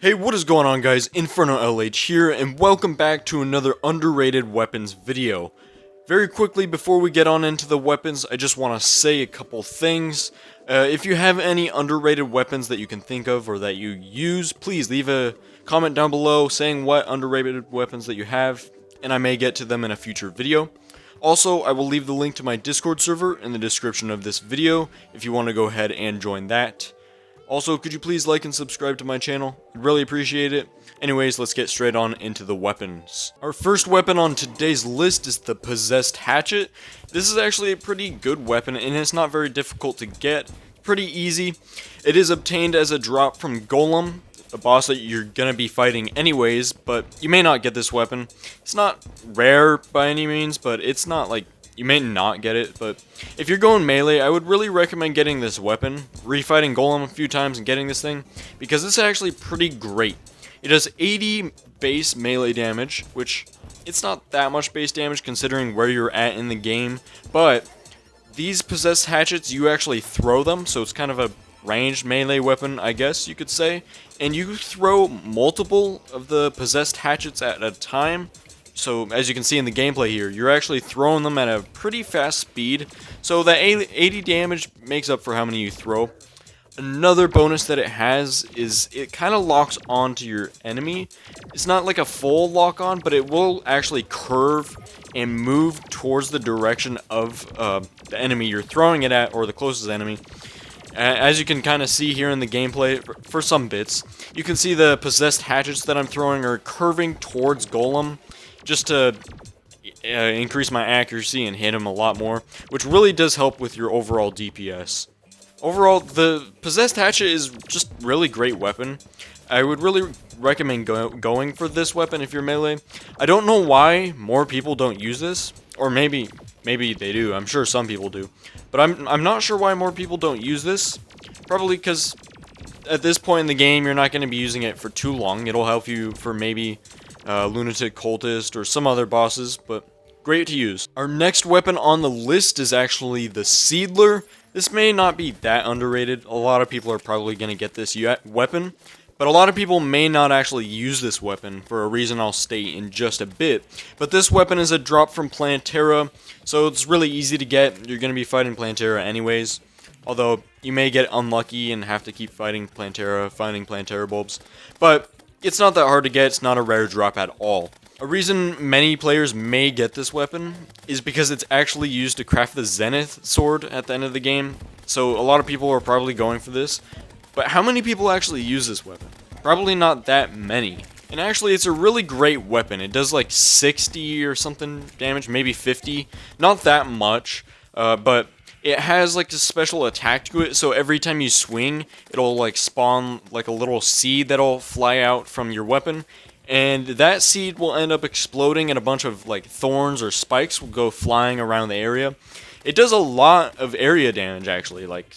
Hey, what is going on, guys? Inferno LH here, and welcome back to another underrated weapons video. Very quickly, before we get on into the weapons, I just want to say a couple things. If you have any underrated weapons that you can think of or that you use, please leave a comment down below saying what underrated weapons that you have, and I may get to them in a future video. Also, I will leave the link to my Discord server in the description of this video if you want to go ahead and join that. Also, could you please like and subscribe to my channel? I'd really appreciate it. Anyways, let's get straight on into the weapons. Our first weapon on today's list is the Possessed Hatchet. This is actually a pretty good weapon, and it's not very difficult to get. Pretty easy. It is obtained as a drop from Golem, a boss that you're gonna be fighting anyways, but you may not get this weapon. It's not rare by any means, but it's not like you may not get it, but if you're going melee, I would really recommend getting this weapon, refighting Golem a few times and getting this thing, because it's actually pretty great. It does 80 base melee damage, which it's not that much base damage considering where you're at in the game, but these Possessed Hatchets, you actually throw them, so it's kind of a ranged melee weapon, I guess you could say, and you throw multiple of the Possessed Hatchets at a time. So, as you can see in the gameplay here, you're actually throwing them at a pretty fast speed, so that 80 damage makes up for how many you throw. Another bonus that it has is it kind of locks onto your enemy. It's not like a full lock on, but it will actually curve and move towards the direction of the enemy you're throwing it at, or the closest enemy. As you can kind of see here in the gameplay, for some bits, you can see the Possessed Hatchets that I'm throwing are curving towards Golem, just to increase my accuracy and hit him a lot more, which really does help with your overall DPS. Overall, the Possessed Hatchet is just really great weapon. I would really recommend going for this weapon if you're melee. I don't know why more people don't use this, or maybe they do. I'm sure some people do, but I'm not sure why more people don't use this. Probably because at this point in the game, you're not going to be using it for too long. It'll help you for maybe Lunatic Cultist or some other bosses, but great to use. Our next weapon on the list is actually the Seedler. This may not be that underrated. A lot of people are probably going to get this weapon, but a lot of people may not actually use this weapon for a reason I'll state in just a bit. But this weapon is a drop from Terraria, so it's really easy to get. You're going to be fighting Terraria anyways, although you may get unlucky and have to keep fighting Terraria, finding Terraria bulbs, but it's not that hard to get. It's not a rare drop at all. A reason many players may get this weapon is because it's actually used to craft the Zenith sword at the end of the game, so a lot of people are probably going for this. But how many people actually use this weapon? Probably not that many. And actually, it's a really great weapon. It does like 60 or something damage, maybe 50. Not that much, but it has like a special attack to it, so every time you swing, it'll like spawn like a little seed that'll fly out from your weapon, and that seed will end up exploding and a bunch of like thorns or spikes will go flying around the area. It does a lot of area damage actually, like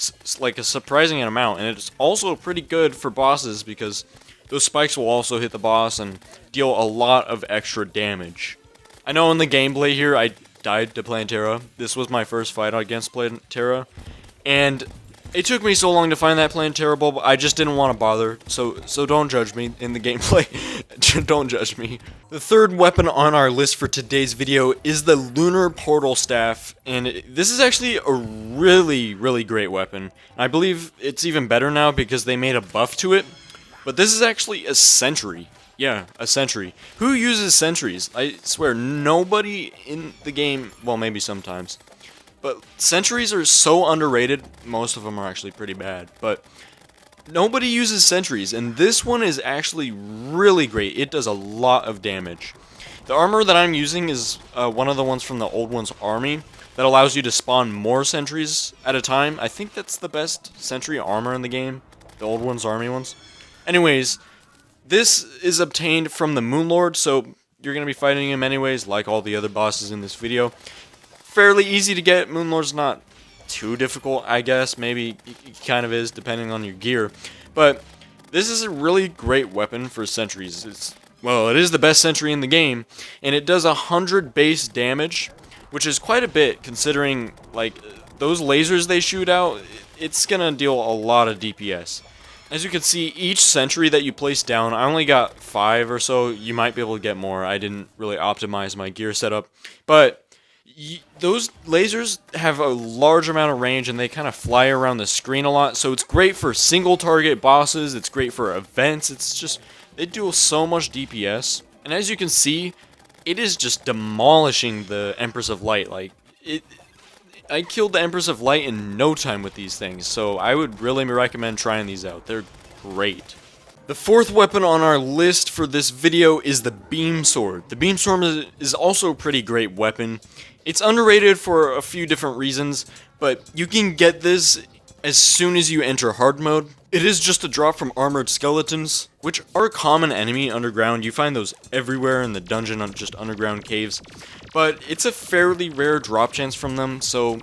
a surprising amount, and it's also pretty good for bosses because those spikes will also hit the boss and deal a lot of extra damage. I know in the gameplay here I died to Terraria. This was my first fight against Terraria, and it took me so long to find that Terraria bulb. I just didn't want to bother, so don't judge me in the gameplay. Don't judge me. The third weapon on our list for today's video is the Lunar Portal Staff, and this is actually a really great weapon. I believe it's even better now because they made a buff to it, but this is actually a sentry. Yeah, a sentry. Who uses sentries? I swear, nobody in the game, well, maybe sometimes. But sentries are so underrated, most of them are actually pretty bad, but nobody uses sentries, and this one is actually really great. It does a lot of damage. The armor that I'm using is one of the ones from the Old One's army that allows you to spawn more sentries at a time. I think that's the best sentry armor in the game, the Old One's army ones. Anyways, this is obtained from the Moonlord, so you're going to be fighting him anyways, like all the other bosses in this video. Fairly easy to get. Moonlord's not too difficult, I guess. Maybe it kind of is, depending on your gear. But this is a really great weapon for sentries. It is the best sentry in the game, and it does 100 base damage, which is quite a bit, considering, like, those lasers they shoot out, it's going to deal a lot of DPS. As you can see, each sentry that you place down, I only got 5 or so. You might be able to get more. I didn't really optimize my gear setup. But those lasers have a large amount of range and they kind of fly around the screen a lot. So it's great for single target bosses. It's great for events. It's just, they do so much DPS. And as you can see, it is just demolishing the Empress of Light. Like, I killed the Empress of Light in no time with these things, so I would really recommend trying these out. They're great. The fourth weapon on our list for this video is the Beam Sword. The Beam Sword is also a pretty great weapon. It's underrated for a few different reasons, but you can get this as soon as you enter hard mode. It is just a drop from armored skeletons, which are a common enemy underground. You find those everywhere in the dungeon, just underground caves. But it's a fairly rare drop chance from them, so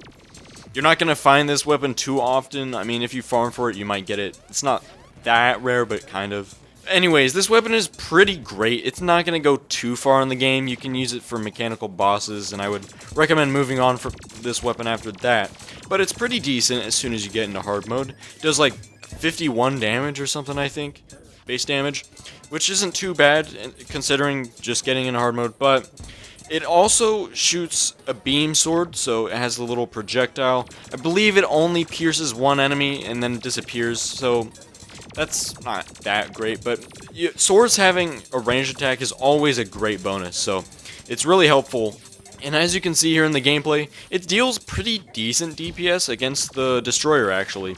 you're not going to find this weapon too often. I mean, if you farm for it, you might get it. It's not that rare, but kind of. Anyways, this weapon is pretty great. It's not going to go too far in the game. You can use it for mechanical bosses, and I would recommend moving on for this weapon after that. But it's pretty decent as soon as you get into hard mode. It does like 51 damage or something, I think. Base damage. Which isn't too bad, considering just getting into hard mode, but it also shoots a beam sword, so it has a little projectile. I believe it only pierces one enemy and then disappears, so that's not that great, but swords having a ranged attack is always a great bonus, so it's really helpful. And as you can see here in the gameplay, it deals pretty decent DPS against the Destroyer, actually.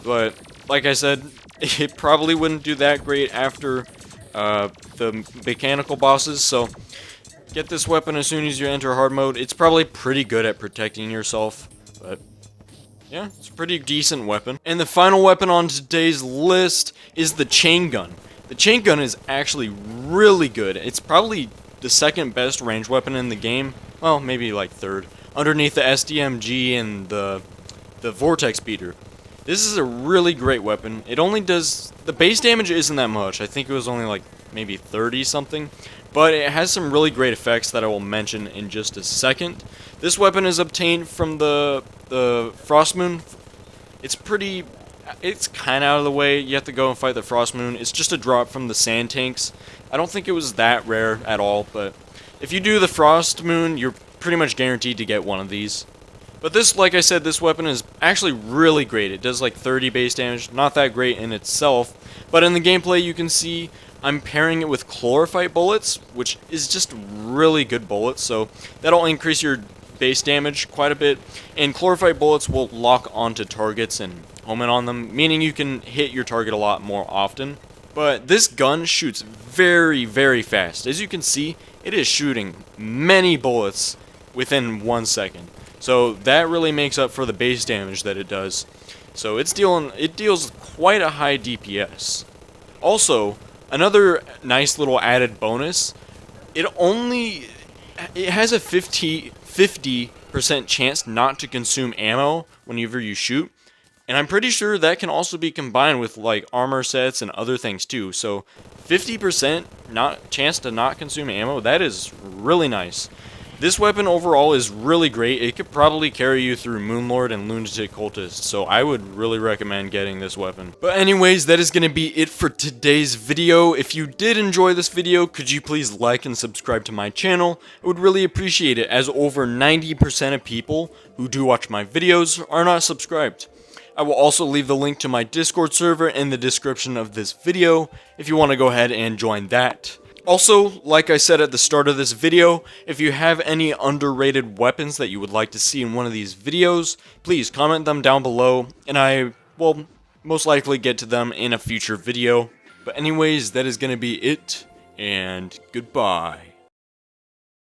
But, like I said, it probably wouldn't do that great after the mechanical bosses, so get this weapon as soon as you enter hard mode. It's probably pretty good at protecting yourself, but yeah, it's a pretty decent weapon. And the final weapon on today's list is the chain gun. The chain gun is actually really good. It's probably the second best ranged weapon in the game. Well, maybe like third, underneath the SDMG and the Vortex Beater. This is a really great weapon. It only does, the base damage isn't that much. I think it was only like maybe 30 something. But it has some really great effects that I will mention in just a second. This weapon is obtained from the Frost Moon. It's kind of out of the way. You have to go and fight the Frost Moon. It's just a drop from the sand tanks. I don't think it was that rare at all, but if you do the Frost Moon, you're pretty much guaranteed to get one of these. But this, like I said, this weapon is actually really great. It does like 30 base damage, not that great in itself, but in the gameplay you can see I'm pairing it with Chlorophyte bullets, which is just really good bullets, so that'll increase your base damage quite a bit, and Chlorophyte bullets will lock onto targets and home in on them, meaning you can hit your target a lot more often. But this gun shoots very, very fast. As you can see, it is shooting many bullets within 1 second. So that really makes up for the base damage that it does. So it deals quite a high DPS. Also, another nice little added bonus, it has a 50% chance not to consume ammo whenever you shoot. And I'm pretty sure that can also be combined with like armor sets and other things too. So 50% chance to not consume ammo, that is really nice. This weapon overall is really great. It could probably carry you through Moonlord and Lunatic Cultist, so I would really recommend getting this weapon. But anyways, that is going to be it for today's video. If you did enjoy this video, could you please like and subscribe to my channel? I would really appreciate it, as over 90% of people who do watch my videos are not subscribed. I will also leave the link to my Discord server in the description of this video if you want to go ahead and join that. Also, like I said at the start of this video, if you have any underrated weapons that you would like to see in one of these videos, please comment them down below, and I will most likely get to them in a future video. But anyways, that is going to be it, and goodbye.